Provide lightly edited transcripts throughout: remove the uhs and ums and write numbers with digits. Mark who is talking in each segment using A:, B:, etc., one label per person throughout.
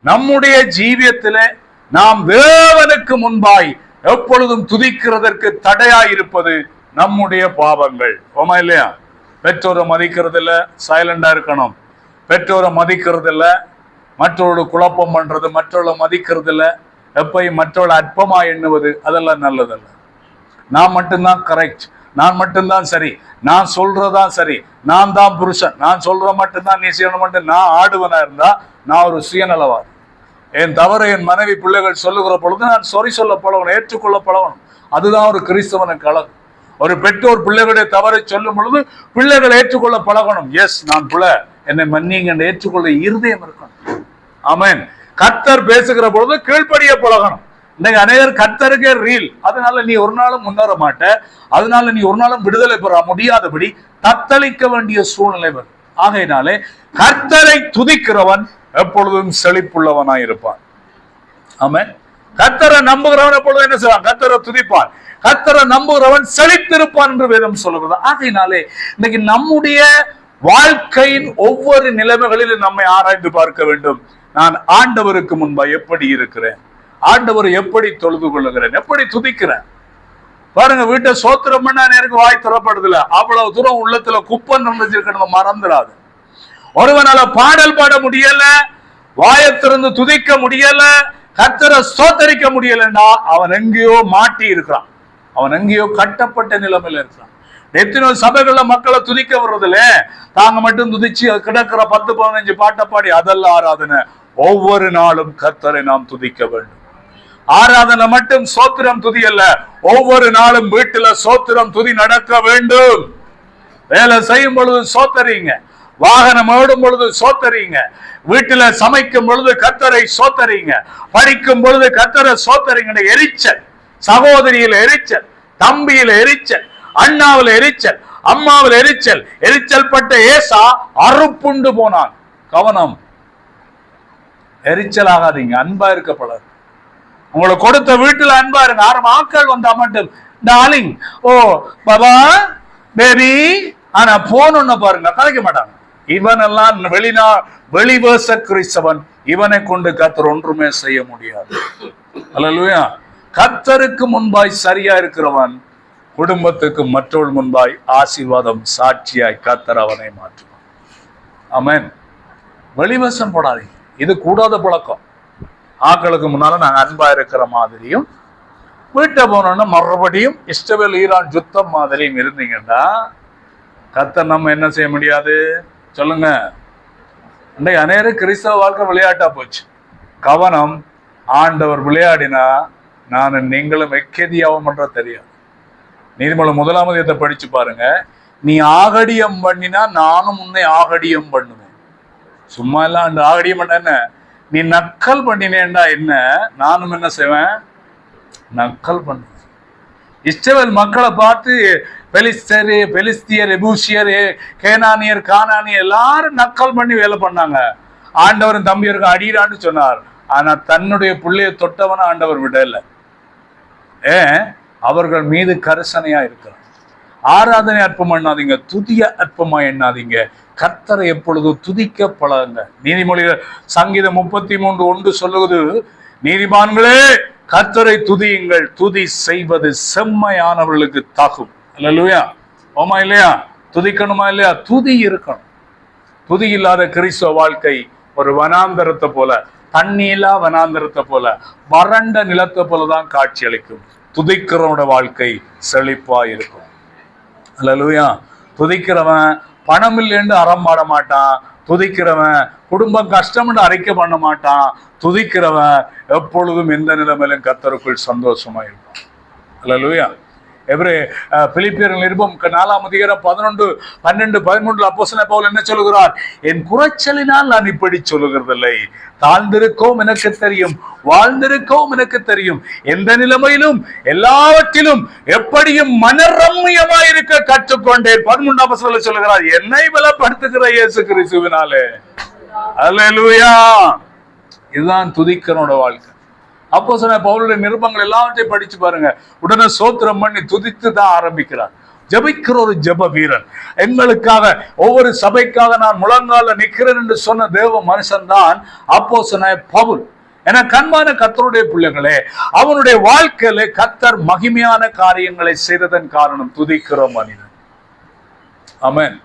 A: நம்முடைய ஜீவியத்திலே நாம் தேவனுக்கு முன்பாய் எப்பொழுதும் துதிக்கிறதற்கு தடையாயிருப்பது நம்முடைய பாவங்கள். ஆமா இல்லையா? பெற்றோரை மதிக்கிறது இல்ல, சைலண்டா இருக்கணும். பெற்றோரை மதிக்கிறது இல்ல, மற்றவரோட குழப்பம் பண்றது, மற்றவர்களை மதிக்கிறது இல்ல, எப்பயும் மற்றவர்களை அற்பமா எண்ணுவது, அதெல்லாம் நல்லதல்ல. நான் மட்டும்தான் கரெக்ட், நான் மட்டும்தான் சரி, நான் சொல்றதான் சரி, நான் தான் புருஷன், நான் சொல்ற மட்டும்தான் நீ செய்யணும் மட்டும் நான் ஆடுவனா இருந்தா நான் ஒரு சுயநலவாதி. என் தவறு என் மனைவி பிள்ளைகள் சொல்லுகிற பொழுது நான் சொறி சொல்ல பழகணும், ஏற்றுக்கொள்ள பழகணும். அதுதான் ஒரு கிறிஸ்தவனுக்கு அழகு. ஒரு பெற்றோர் பிள்ளைகளுடைய தவறை சொல்லும் பொழுது பிள்ளைகள் ஏற்றுக்கொள்ள பழகணும். எஸ், நான் பிள்ளை, என்னை மன்னிங்க என்று ஏற்றுக்கொள்ள இருதயம் இருக்கணும். ஆமென். கர்த்தர் பேசுகிற பொழுது கீழ்ப்படிய பழகணும். இன்னைக்கு அநேகர் கர்த்தருக்கே ரீல், அதனால நீ ஒரு நாளும் முன்னேற மாட்ட, அதனால நீ ஒரு நாளும் விடுதலை பெற முடியாதபடி தத்தளிக்க வேண்டிய சூழ்நிலை வரும். ஆகையினாலே கர்த்தரை துதிக்கிறவன் எப்பொழுதும் செழிப்புள்ளவனாய் இருப்பான். ஆமென். கர்த்தரை நம்புகிறவன் எப்பொழுதும் என்ன செய்வான்? கர்த்தரை துதிப்பான். கர்த்தரை நம்புகிறவன் செழித்திருப்பான் என்று வேதம் சொல்லுகிறது. ஆகையினாலே இன்னைக்கு நம்முடைய வாழ்க்கையின் ஒவ்வொரு நிலைமைகளிலும் நம்மை ஆராய்ந்து பார்க்க வேண்டும். நான் ஆண்டவருக்கு முன்பா எப்படி இருக்கிறேன்? ஆண்டவர் எப்படி தொழுது கொள்ளுகிறேன்? எப்படி துதிக்கிறேன்? பாருங்க, வீட்டை சோத்திரம் பண்ண எனக்கு வாய் திறப்படுதுல, அவ்வளவு தூரம் உள்ளத்துல குப்பன் இருந்துச்சிருக்கிறது மறந்துடாது. ஒருவனால பாடல் பாட முடியல, வாயத்திலிருந்து துதிக்க முடியல, கர்த்தரை ஸ்தோத்தரிக்க முடியலன்னா அவன் எங்கேயோ மாட்டி இருக்கிறான், அவன் எங்கேயோ கட்டப்பட்ட நிலைமையில இருக்கிறான். எத்தனையோ சபைகள்ல மக்களை துதிக்க வர்றதுல தாங்க மட்டும் துதிச்சு கிடக்கிற 10-15 பாட்டை பாடி அதெல்லாம் ஆராதனை. ஒவ்வொரு நாளும் கர்த்தரை நாம் துதிக்க வேண்டும். ஆராதனை மட்டும் சோத்திரம் துதி அல்ல, ஒவ்வொரு நாளும் வீட்டுல சோத்திரம் துதி நடக்க வேண்டும். வேலை செய்யும் பொழுது சோத்தரிங்க, வாகனம் ஓடும் பொழுது சோத்தரிங்க, வீட்டுல சமைக்கும் பொழுது கர்த்தரை சோத்தரிங்க, படிக்கும் பொழுது கர்த்தரை சோத்தரிங்க. எரிச்சல், சகோதரியில எரிச்சல், தம்பியில எரிச்சல், அண்ணாவில் எரிச்சல், அம்மாவில் எரிச்சல், எரிச்சல் பட்ட ஏசா அறுப்புண்டு போனான். கவனம், எரிச்சல் ஆகாதீங்க, அன்பா இருக்கப்படாது. உங்களை கொடுத்த வீட்டுல அன்பா இருங்க. ஆறு ஆட்கள் வந்தா மட்டும் டார்லிங், ஓ பாபா, பேபி, ஆனா போன பாருங்க கதைக்க மாட்டாங்க. இவனெல்லாம் வெளிவேச கிறிஸ்தவன், இவனை கொண்டு கர்த்தர் ஒன்றுமே செய்ய முடியாது. அல்லேலூயா. கர்த்தருக்கு முன்பாய் சரியா இருக்கிறவன் குடும்பத்துக்கு மற்றவர்கள் முன்பாய் ஆசீர்வாதம் சாட்சியாய் கர்த்தர் அவனை மாற்றுவான். ஆமென். வெளிவேசம் போடாதீங்க, இது கூடாத பழக்கம். ஆக்களுக்கு முன்னால நாங்க அன்பா இருக்கிற மாதிரியும், வீட்டை போனோம்னா மறுபடியும் இஸ்ரவேல் ஈரான் யுத்தம் மாதிரியும் இருந்தீங்கன்னா கர்த்தர் நம்ம என்ன செய்ய முடியாது? சொல்லுங்க. இன்றைக்கு அநேக கிறிஸ்தவ வாழ்க்கை விளையாட்டா போச்சு. கவனம், ஆண்டவர் விளையாடினா நான் நீங்களும் எக்கேதியாவும் பண்ற தெரியாது. நீதிமொழிகள் 1ஆம் அதிகாரத்தை படிச்சு பாருங்க. நீ ஆகடியம் பண்ணினா நானும் உன்னை ஆகடியம் பண்ணுவேன். சும்மா எல்லாம் அந்த ஆகடியம் பண்ண என்ன? நீ நக்கல் பண்ணினேன்டா என்ன, நானும் என்ன செய்வேன்? நக்கல் பண்ணுவேன். இஸ்ரவேல் மக்களை பார்த்து பெலிஸ்தரு, பெலிஸ்தியர், எபூசியர், கேனானியர், கானானியர் எல்லாரும் நக்கல் பண்ணி வேலை பண்ணாங்க. ஆண்டவரின் தம்பியருக்கு அடிடான்னு சொன்னார். ஆனா தன்னுடைய பிள்ளைய தொட்டவன ஆண்டவர் விடல. அவர்கள் மீது கரிசனையா இருக்கிறார். ஆராதனை அற்பம் எண்ணாதீங்க, துதிய அற்பமா எண்ணாதீங்க. கர்த்தரை எப்பொழுது துதிக்க பழகுங்க. நீதிமொழிகள் சங்கீதம் 33:1 சொல்லுவது, நீதிமான்களே கர்த்தரை துதியுங்கள், துதி செய்வது செம்மையானவர்களுக்கு தகும். அல்லேலூயா. ஓமா இல்லையா? துதிக்கணுமா இல்லையா? துதி இருக்கணும். துதி இல்லாத கிறிஸ்தவ வாழ்க்கை ஒரு வனாந்தரத்தை போல, தண்ணீலா வனாந்தரத்தை போல, வறண்ட நிலத்தை போலதான் காட்சி அளிக்கும். துதிக்கிறவனோட வாழ்க்கை செழிப்பா இருக்கும். அல்லேலூயா. துதிக்கிறவன் பணம் இல்லைன்னு அறம் பாட மாட்டான். துதிக்கிறவன் குடும்பம் கஷ்டம் என்று அறிக்கை பண்ண மாட்டான். துதிக்கிறவன் எப்பொழுதும் எந்த நிலைமையிலும் கர்த்தருக்குள் சந்தோஷமா இருப்பான். அல்லேலூயா. பிலிப்பியர் நிருபம் 4ஆம் அதிகாரம் 11, 12, 13 அப்போஸ்தலன் பவுல் என்ன சொல்லுகிறார்? என் குறைச்சலினால் நான் இப்படி சொல்லுகிறதில்லை, தாழ்ந்திருக்கவும் எனக்கு தெரியும், வாழ்ந்திருக்கவும் எனக்கு தெரியும், எந்த நிலைமையிலும் எல்லாவற்றிலும் எப்படியும் மனரம்யமாய் இருக்க கற்றுக்கொண்டேன். 13ஆம் அப்போஸ்தலன் சொல்லுகிறார், என்னை பலப்படுத்துகிற இயேசு கிறிஸ்துவினாலே. அல்லேலூயா. இதுதான் துதிக்கிறோட வாழ்க்கை. அப்போஸ்தலன் பவுலுடைய நிருபங்கள் எல்லாவற்றையும் படிச்சு பாருங்க. உடனே சோத்திரம் பண்ணி துதித்து தான் ஆரம்பிக்கிறார். ஜெபிக்கிற ஒரு ஜெப வீரன். எங்களுக்காக, ஒவ்வொரு சபைக்காக நான் முழங்கால நிற்கிறேன் என்று சொன்ன தேவ மனுஷன் தான் அப்போஸ்தலனாகிய பவுல். என கண்பான கர்த்தருடைய பிள்ளைகளே, அவனுடைய வாழ்க்கையில கர்த்தர் மகிமையான காரியங்களை செய்ததன் காரணம் துதிக்கிற மனிதன். ஆமென்.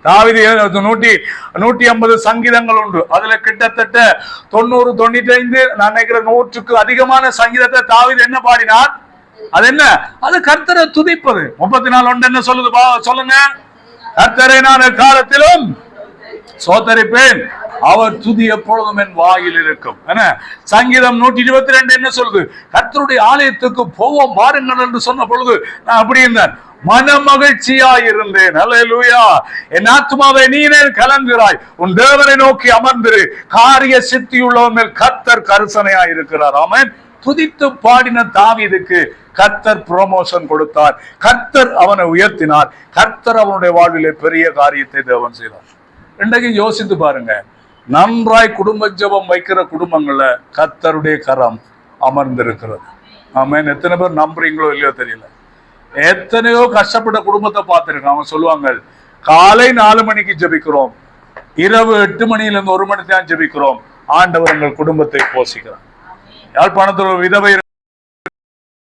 A: தாவீது 150 சங்கீதங்கள் உண்டு. அதுல கிட்டத்தட்ட 90, 95, நான் நினைக்கிறேன் 100க்கு அதிகமான சங்கீதத்தை தாவீது என்ன பாடினார்? அது என்ன? அது கர்த்தரை துதிப்பது. 34 ஒன்று என்ன சொல்லுது சொல்லுங்க? கர்த்தரை நான் காலத்திலும் சோதரிப்பேன், அவர் துதி எப்பொழுதும் என் வாயில் இருக்கும். சங்கீதம் 122 என்ன சொல்லுது? கர்த்தருடைய ஆலயத்துக்கு போவோம் பாருங்கள் என்று சொன்ன பொழுது நான் அப்படி இருந்தேன், மன மகிழ்ச்சியாயிருந்தேன். அல்லேலூயா. என் ஆத்துமாவை நீனே கலங்குகிறாய், உன் தேவனை நோக்கி அமர்ந்திரு, காரிய சித்தியுள்ளவன் மேல் கர்த்தர் கருசனையாய் இருக்கிறார். ஆமென். துதித்து பாடின தாவீதுக்கு கர்த்தர் ப்ரமோஷன் கொடுத்தார், கர்த்தர் அவனை உயர்த்தினார், கர்த்தர் அவனுடைய வாழ்விலே பெரிய காரியத்தை தேவன் செய்தார். இன்றைக்கு யோசித்து பாருங்க, நன்றாய் குடும்ப ஜெபம் வைக்கிற குடும்பங்கள்ல கர்த்தருடைய கரம் அமர்ந்திருக்கிறது. ஆமென். எத்தனை பேர் நம்புறீங்களோ இல்லையோ தெரியல. எத்தனையோ கஷ்டப்பட்ட குடும்பத்தை பார்த்திருக்கோம். அவங்க சொல்லுவாங்க, காலை 4 மணிக்கு ஜெபிக்கிறோம், இரவு 8 மணியிலிருந்து 1 மணி தான் ஜெபிக்கிறோம், ஆண்டவர் எங்கள் குடும்பத்தை போஷிக்கிறார். யாழ்ப்பாணத்தில் ஒரு விதவை